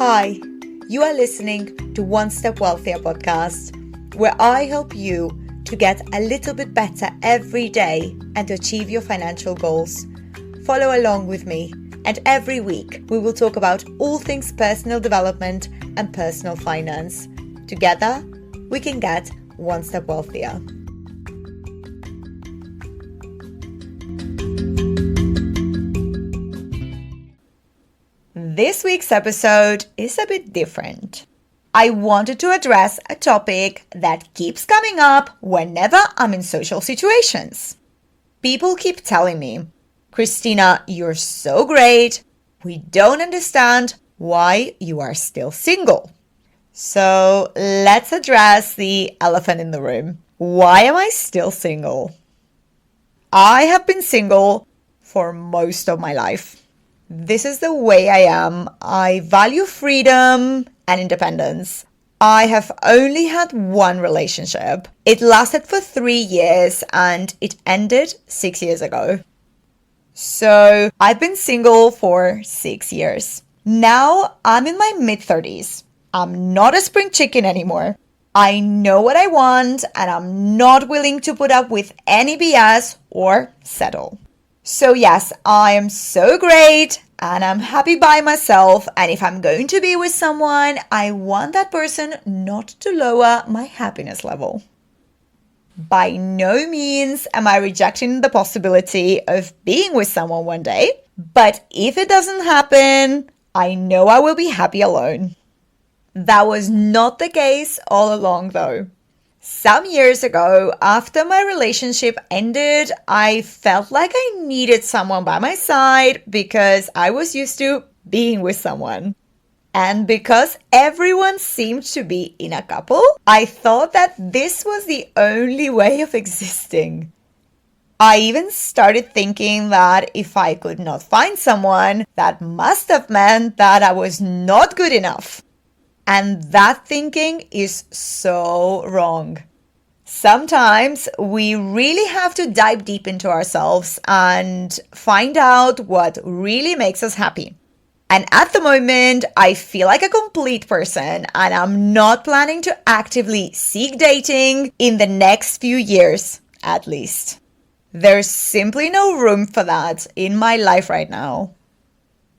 Hi, you are listening to One Step Wealthier podcast, where I help you to get a little bit better every day and to achieve your financial goals. Follow along with me, and every week we will talk about all things personal development and personal finance. Together, we can get one step wealthier. This week's episode is a bit different. I wanted to address a topic that keeps coming up whenever I'm in social situations. People keep telling me, Christina, you're so great. We don't understand why you are still single. So let's address the elephant in the room. Why am I still single? I have been single for most of my life. This is the way I am. I value freedom and independence. I have only had one relationship. It lasted for 3 years and it ended 6 years ago. So I've been single for 6 years. Now I'm in my mid-30s. I'm not a spring chicken anymore. I know what I want and I'm not willing to put up with any BS or settle. So yes, I am so great and I'm happy by myself, and if I'm going to be with someone, I want that person not to lower my happiness level. By no means am I rejecting the possibility of being with someone one day, but if it doesn't happen, I know I will be happy alone. That was not the case all along though. Some years ago, after my relationship ended, I felt like I needed someone by my side because I was used to being with someone. And because everyone seemed to be in a couple, I thought that this was the only way of existing. I even started thinking that if I could not find someone, that must have meant that I was not good enough. And that thinking is so wrong. Sometimes we really have to dive deep into ourselves and find out what really makes us happy. And at the moment, I feel like a complete person and I'm not planning to actively seek dating in the next few years, at least. There's simply no room for that in my life right now.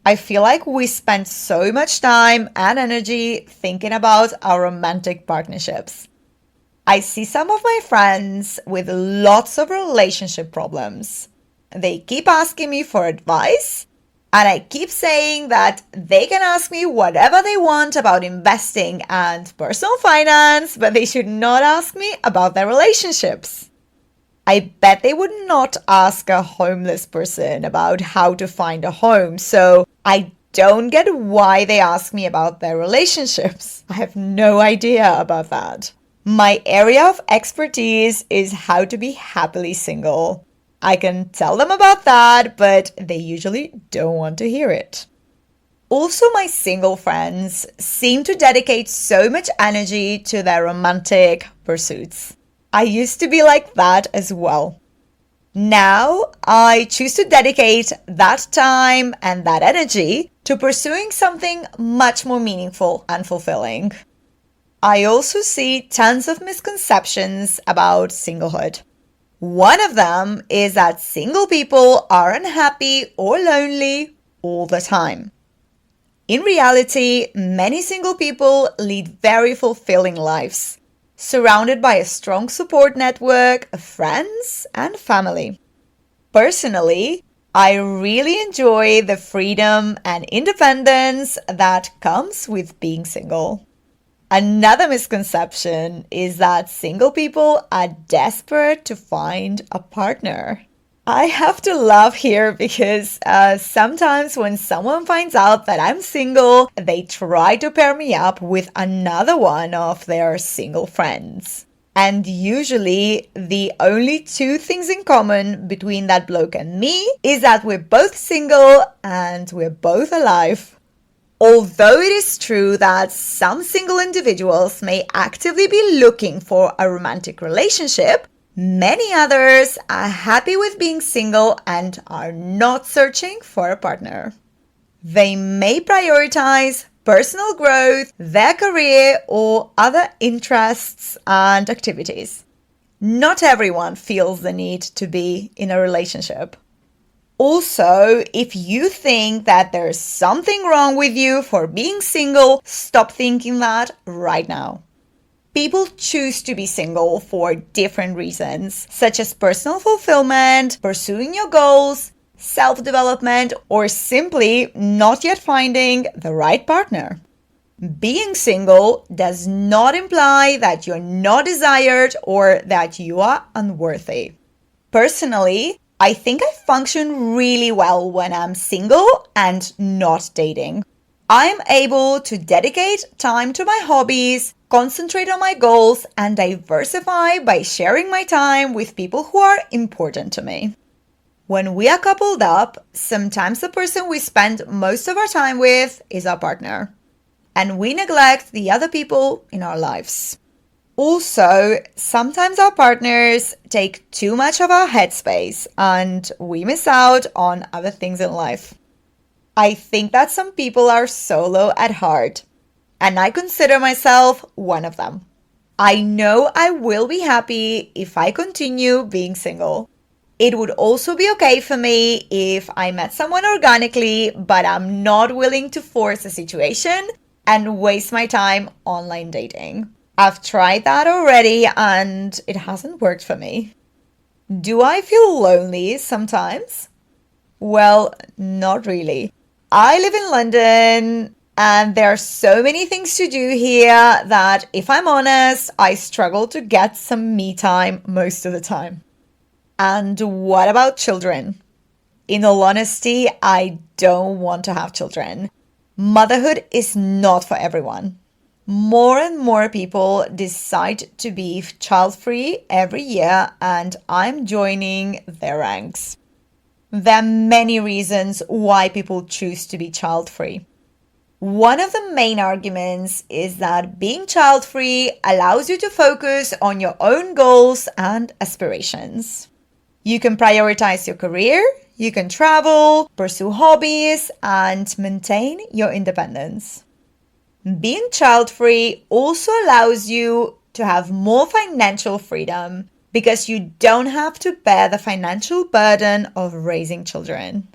I feel like we spend so much time and energy thinking about our romantic partnerships. I see some of my friends with lots of relationship problems. They keep asking me for advice, and I keep saying that they can ask me whatever they want about investing and personal finance, but they should not ask me about their relationships. I bet they would not ask a homeless person about how to find a home, so I don't get why they ask me about their relationships. I have no idea about that. My area of expertise is how to be happily single. I can tell them about that, but they usually don't want to hear it. Also, my single friends seem to dedicate so much energy to their romantic pursuits. I used to be like that as well. Now, I choose to dedicate that time and that energy to pursuing something much more meaningful and fulfilling. I also see tons of misconceptions about singlehood. One of them is that single people are unhappy or lonely all the time. In reality, many single people lead very fulfilling lives, surrounded by a strong support network of friends and family. Personally, I really enjoy the freedom and independence that comes with being single. Another misconception is that single people are desperate to find a partner. I have to laugh here because sometimes when someone finds out that I'm single, they try to pair me up with another one of their single friends. And usually the only two things in common between that bloke and me is that we're both single and we're both alive. Although it is true that some single individuals may actively be looking for a romantic relationship, many others are happy with being single and are not searching for a partner. They may prioritize personal growth, their career, or other interests and activities. Not everyone feels the need to be in a relationship. Also, if you think that there's something wrong with you for being single, stop thinking that right now. People choose to be single for different reasons, such as personal fulfillment, pursuing your goals, self-development, or simply not yet finding the right partner. Being single does not imply that you're not desired or that you are unworthy. Personally, I think I function really well when I'm single and not dating. I'm able to dedicate time to my hobbies, concentrate on my goals, and diversify by sharing my time with people who are important to me. When we are coupled up, sometimes the person we spend most of our time with is our partner, and we neglect the other people in our lives. Also, sometimes our partners take too much of our headspace and we miss out on other things in life. I think that some people are solo at heart, and I consider myself one of them. I know I will be happy if I continue being single. It would also be okay for me if I met someone organically, but I'm not willing to force a situation and waste my time online dating. I've tried that already and it hasn't worked for me. Do I feel lonely sometimes? Well, not really. I live in London and there are so many things to do here that, if I'm honest, I struggle to get some me time most of the time. And what about children? In all honesty, I don't want to have children. Motherhood is not for everyone. More and more people decide to be child-free every year, and I'm joining their ranks. There are many reasons why people choose to be child-free. One of the main arguments is that being child-free allows you to focus on your own goals and aspirations. You can prioritize your career, you can travel, pursue hobbies, and maintain your independence. Being child-free also allows you to have more financial freedom because you don't have to bear the financial burden of raising children.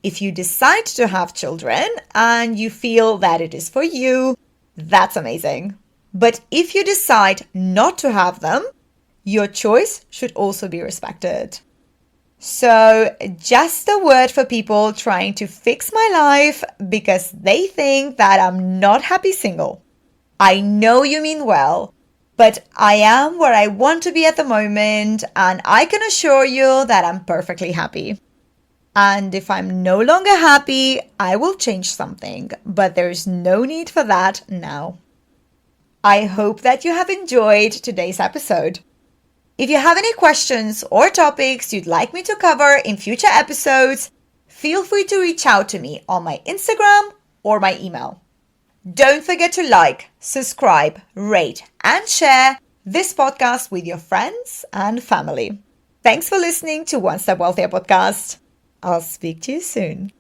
If you decide to have children and you feel that it is for you, that's amazing. But if you decide not to have them, your choice should also be respected. So, just a word for people trying to fix my life because they think that I'm not happy single. I know you mean well, but I am where I want to be at the moment, and I can assure you that I'm perfectly happy. And if I'm no longer happy, I will change something, but there's no need for that now. I hope that you have enjoyed today's episode. If you have any questions or topics you'd like me to cover in future episodes, feel free to reach out to me on my Instagram or my email. Don't forget to like, subscribe, rate, and share this podcast with your friends and family. Thanks for listening to One Step Wealthier podcast. I'll speak to you soon.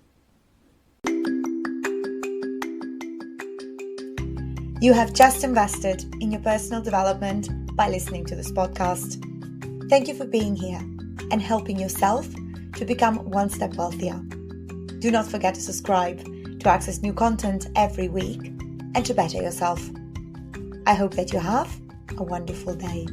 You have just invested in your personal development by listening to this podcast. Thank you for being here and helping yourself to become one step wealthier. Do not forget to subscribe to access new content every week and to better yourself. I hope that you have a wonderful day.